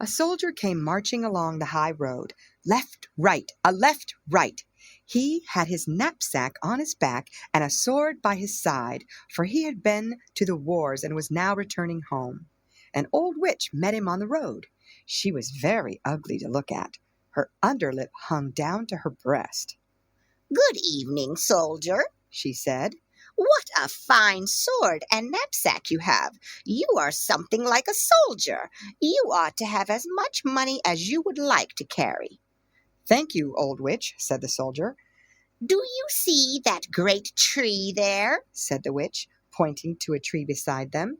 A soldier came marching along the high road. Left, right, a left, right. He had his knapsack on his back and a sword by his side, for he had been to the wars and was now returning home. An old witch met him on the road. She was very ugly to look at. Her underlip hung down to her breast. "Good evening, soldier," she said. "What a fine sword and knapsack you have! You are something like a soldier. You ought to have as much money as you would like to carry." "Thank you, old witch," said the soldier. "Do you see that great tree there?" said the witch, pointing to a tree beside them.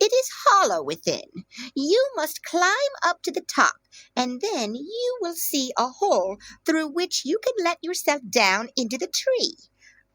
"It is hollow within. You must climb up to the top, and then you will see a hole through which you can let yourself down into the tree.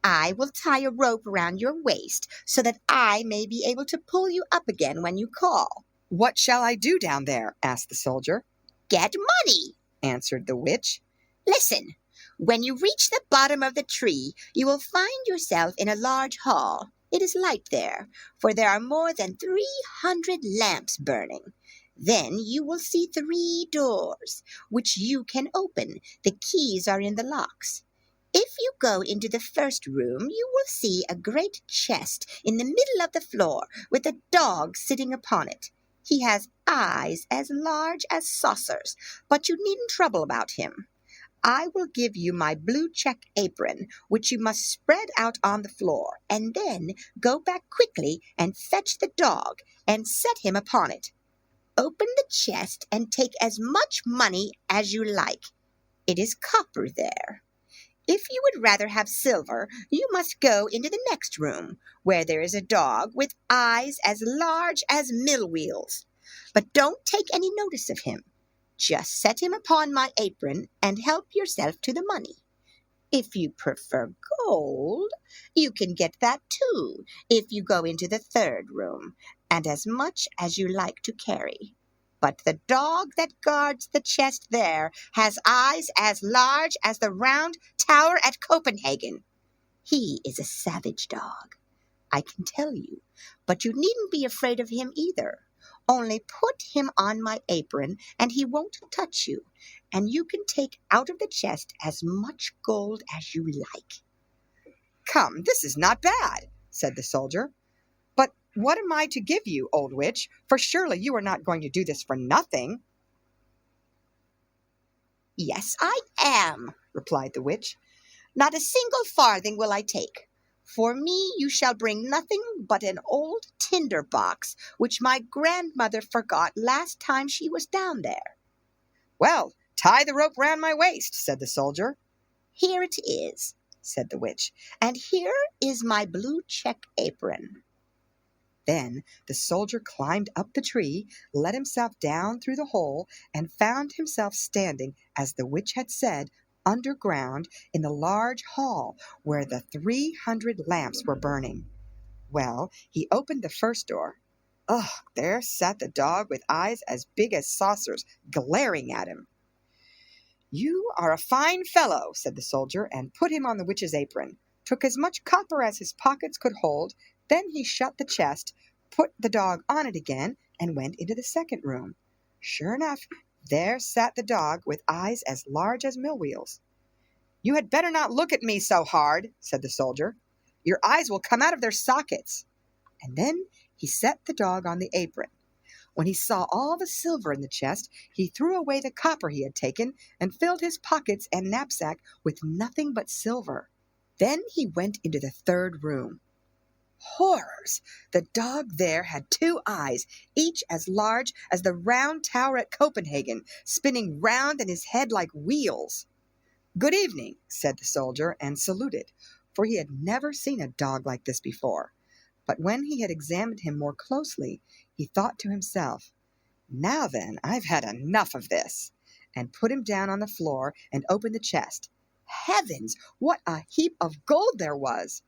I will tie a rope around your waist so that I may be able to pull you up again when you call." "What shall I do down there?" asked the soldier. "Get money," answered the witch. "Listen. When you reach the bottom of the tree, you will find yourself in a large hall. It is light there, for there are more than 300 lamps burning. Then you will see 3 doors, which you can open. The keys are in the locks. If you go into the first room, you will see a great chest in the middle of the floor with a dog sitting upon it. He has eyes as large as saucers, but you needn't trouble about him. I will give you my blue check apron, which you must spread out on the floor, and then go back quickly and fetch the dog and set him upon it. Open the chest and take as much money as you like. It is copper there. If you would rather have silver, you must go into the next room, where there is a dog with eyes as large as mill wheels. But don't take any notice of him. Just set him upon my apron and help yourself to the money. If you prefer gold, you can get that too, if you go into the third room, and as much as you like to carry. But the dog that guards the chest there has eyes as large as the round tower at Copenhagen. He is a savage dog, I can tell you, but you needn't be afraid of him either. Only put him on my apron, and he won't touch you, and you can take out of the chest as much gold as you like." "Come, this is not bad," said the soldier. "But what am I to give you, old witch? For surely you are not going to do this for nothing." "Yes, I am," replied the witch. "Not a single farthing will I take. For me you shall bring nothing but an old tinder box, which my grandmother forgot last time she was down there." "Well, tie the rope round my waist," said the soldier. "Here it is," said the witch, "and here is my blue check apron." Then the soldier climbed up the tree, let himself down through the hole, and found himself standing, as the witch had said, underground in the large hall where the 300 lamps were burning. Well, he opened the first door. Ugh, there sat the dog with eyes as big as saucers, glaring at him. "You are a fine fellow," said the soldier, and put him on the witch's apron, took as much copper as his pockets could hold. Then he shut the chest, put the dog on it again, and went into the second room. Sure enough, there sat the dog with eyes as large as mill wheels. "You had better not look at me so hard," said the soldier. "Your eyes will come out of their sockets." And then he set the dog on the apron. When he saw all the silver in the chest, he threw away the copper he had taken and filled his pockets and knapsack with nothing but silver. Then he went into the third room. Horrors! The dog there had 2 eyes, each as large as the round tower at Copenhagen, spinning round in his head like wheels. "Good evening," said the soldier, and saluted, for he had never seen a dog like this before. But when he had examined him more closely, he thought to himself, "Now then, I've had enough of this," and put him down on the floor and opened the chest. Heavens, what a heap of gold there was!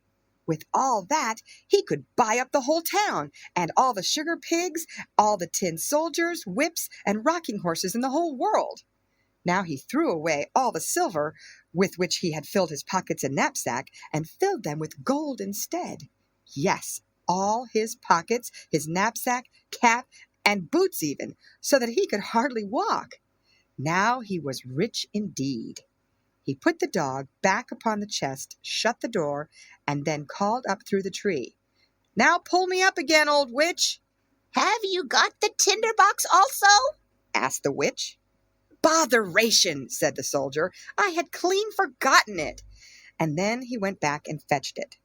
With all that, he could buy up the whole town, and all the sugar pigs, all the tin soldiers, whips, and rocking horses in the whole world. Now he threw away all the silver with which he had filled his pockets and knapsack, and filled them with gold instead. Yes, all his pockets, his knapsack, cap, and boots even, so that he could hardly walk. Now he was rich indeed. He put the dog back upon the chest, shut the door, and then called up through the tree, "Now pull me up again, old witch." "Have you got the tinder box also?" asked the witch. "Botheration," said the soldier. "I had clean forgotten it." And then he went back and fetched it.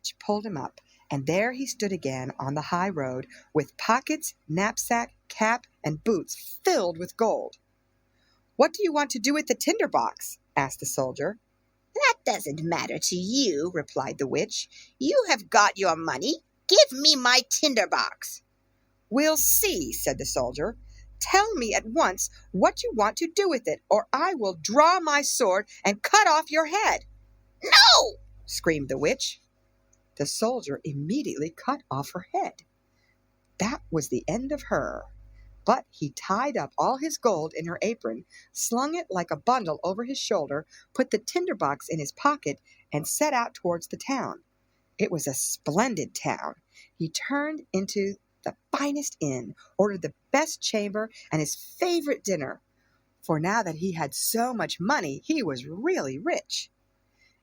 She pulled him up, and there he stood again on the high road, with pockets, knapsack, cap, and boots filled with gold. "What do you want to do with the tinder box?" asked the soldier. "That doesn't matter to you," replied the witch. "You have got your money. Give me my tinder box." "We'll see," said the soldier. "Tell me at once what you want to do with it, or I will draw my sword and cut off your head." "No!" screamed the witch. The soldier immediately cut off her head. That was the end of her. But he tied up all his gold in her apron, slung it like a bundle over his shoulder, put the tinder box in his pocket, and set out towards the town. It was a splendid town. He turned into the finest inn, ordered the best chamber and his favorite dinner, for now that he had so much money, he was really rich.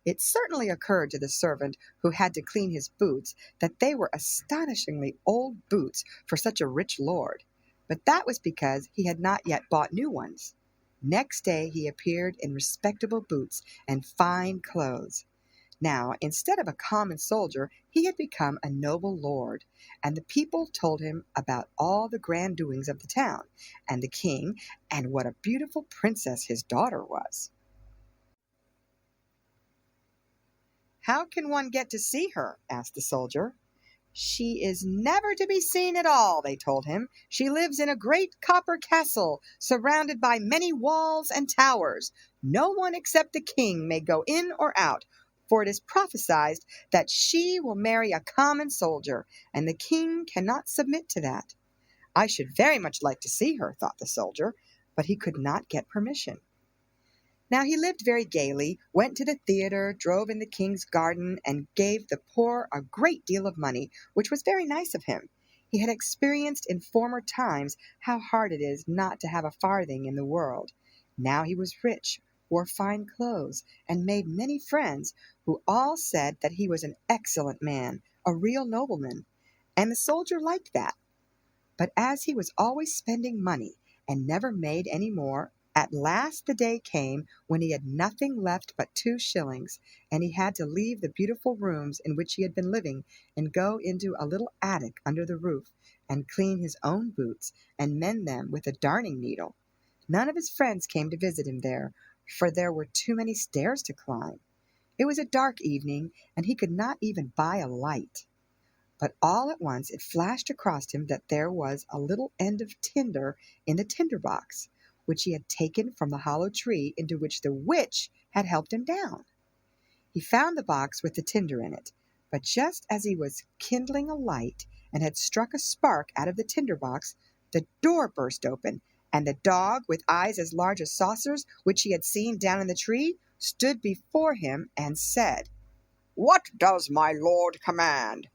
It certainly occurred to the servant who had to clean his boots that they were astonishingly old boots for such a rich lord, but that was because he had not yet bought new ones. Next day he appeared in respectable boots and fine clothes. Now, instead of a common soldier, he had become a noble lord, and the people told him about all the grand doings of the town, and the king, and what a beautiful princess his daughter was. "How can one get to see her?" asked the soldier. "She is never to be seen at all," they told him. "She lives in a great copper castle, surrounded by many walls and towers. No one except the king may go in or out, for it is prophesied that she will marry a common soldier, and the king cannot submit to that." "I should very much like to see her," thought the soldier, but he could not get permission. Now he lived very gaily, went to the theater, drove in the king's garden, and gave the poor a great deal of money, which was very nice of him. He had experienced in former times how hard it is not to have a farthing in the world. Now he was rich, wore fine clothes, and made many friends, who all said that he was an excellent man, a real nobleman. And the soldier liked that. But as he was always spending money and never made any more, at last the day came when he had nothing left but 2 shillings, and he had to leave the beautiful rooms in which he had been living and go into a little attic under the roof and clean his own boots and mend them with a darning needle. None of his friends came to visit him there, for there were too many stairs to climb. It was a dark evening, and he could not even buy a light. But all at once it flashed across him that there was a little end of tinder in the tinder box, which he had taken from the hollow tree into which the witch had helped him down. He found the box with the tinder in it, but just as he was kindling a light and had struck a spark out of the tinder box, the door burst open, and the dog, with eyes as large as saucers, which he had seen down in the tree, stood before him and said, "What does my lord command?"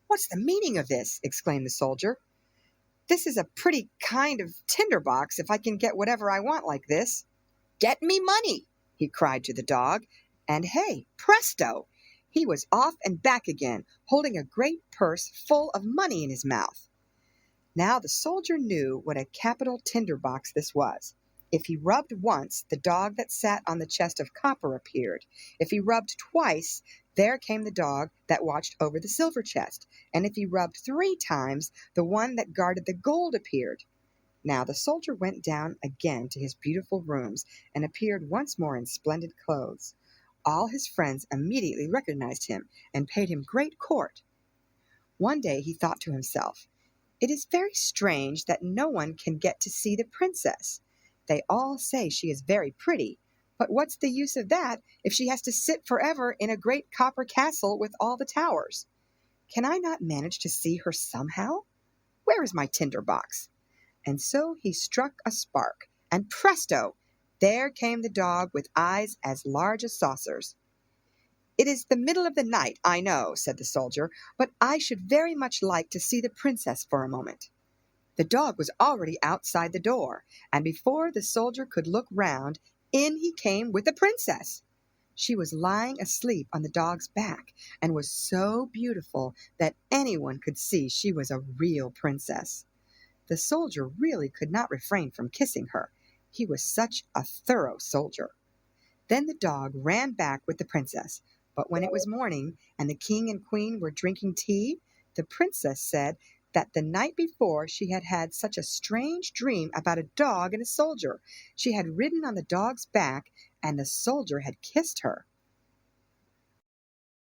"What's the meaning of this?" exclaimed the soldier. "This is a pretty kind of tinder box if I can get whatever I want like this." "Get me money," he cried to the dog, and hey, presto! He was off and back again, holding a great purse full of money in his mouth. Now the soldier knew what a capital tinder box this was. If he rubbed once, the dog that sat on the chest of copper appeared. If he rubbed twice, there came the dog that watched over the silver chest, and if he rubbed 3 times, the one that guarded the gold appeared. Now the soldier went down again to his beautiful rooms, and appeared once more in splendid clothes. All his friends immediately recognized him, and paid him great court. One day he thought to himself, "It is very strange that no one can get to see the princess. They all say she is very pretty, but what's the use of that if she has to sit forever in a great copper castle with all the towers? Can I not manage to see her somehow? Where is my tinder box?" And so he struck a spark, and presto! There came the dog with eyes as large as saucers. "It is the middle of the night, I know," said the soldier, "but I should very much like to see the princess for a moment." The dog was already outside the door, and before the soldier could look round, in he came with the princess. She was lying asleep on the dog's back, and was so beautiful that anyone could see she was a real princess. The soldier really could not refrain from kissing her, he was such a thorough soldier. Then the dog ran back with the princess, but when it was morning, and the king and queen were drinking tea, the princess said that the night before she had had such a strange dream about a dog and a soldier. She had ridden on the dog's back, and the soldier had kissed her.